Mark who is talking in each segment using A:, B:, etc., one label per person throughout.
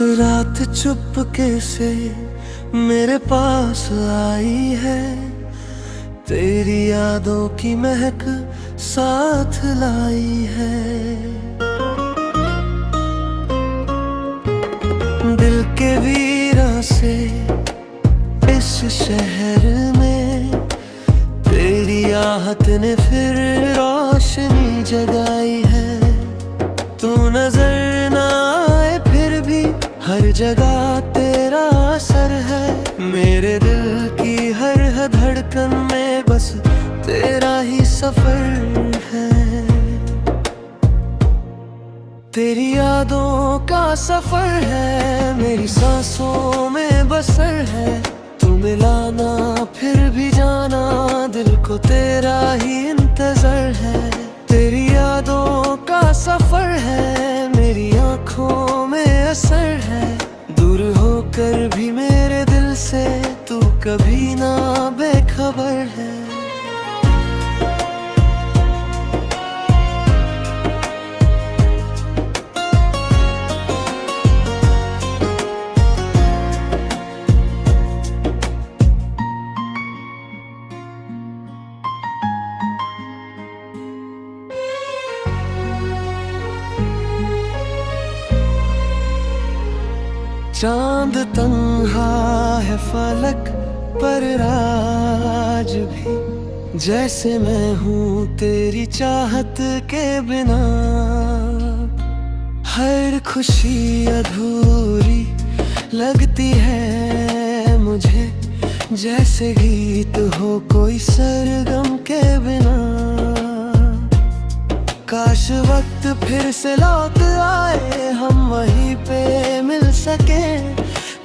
A: रात चुपके से मेरे पास आई है, तेरी यादों की महक साथ लाई है। दिल के वीरा से इस शहर में तेरी आहट ने फिर रोशनी जगाई है। तू नजर ना आए फिर भी हर जगह तेरा असर है। मेरे दिल की हर धड़कन में बस तेरा ही सफर है। तेरी यादों का सफर है, मेरी सांसों में बसर है। तू मिलाना फिर भी जाना, दिल को तेरा ही इंतजार है। तेरी यादों का सफर है, मेरी आंखों में असर है। दूर होकर भी मेरे दिल से तू कभी ना बेखबर है। चांद तन्हा है फलक पर आज भी, जैसे मैं हूँ तेरी चाहत के बिना। हर खुशी अधूरी लगती है मुझे, जैसे गीत हो कोई सरगम के बिना। काश वक्त फिर से लौट आए, हम वहीं पे मिल सके।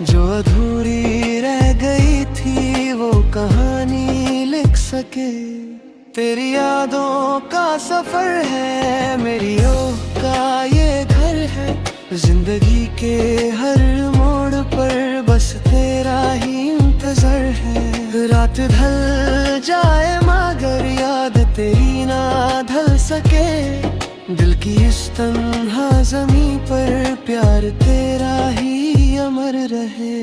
A: जो अधूरी रह गई थी वो कहानी लिख सके। तेरी यादों का सफर है, मेरी ओह का ये घर है। जिंदगी के हर मोड़ पर बस तेरा ही इंतजार है। रात ढल जाए मगर याद तेरी ना ढल सके। दिल की इस तन्हा ज़मीं पर प्यार तेरा ही अमर रहे।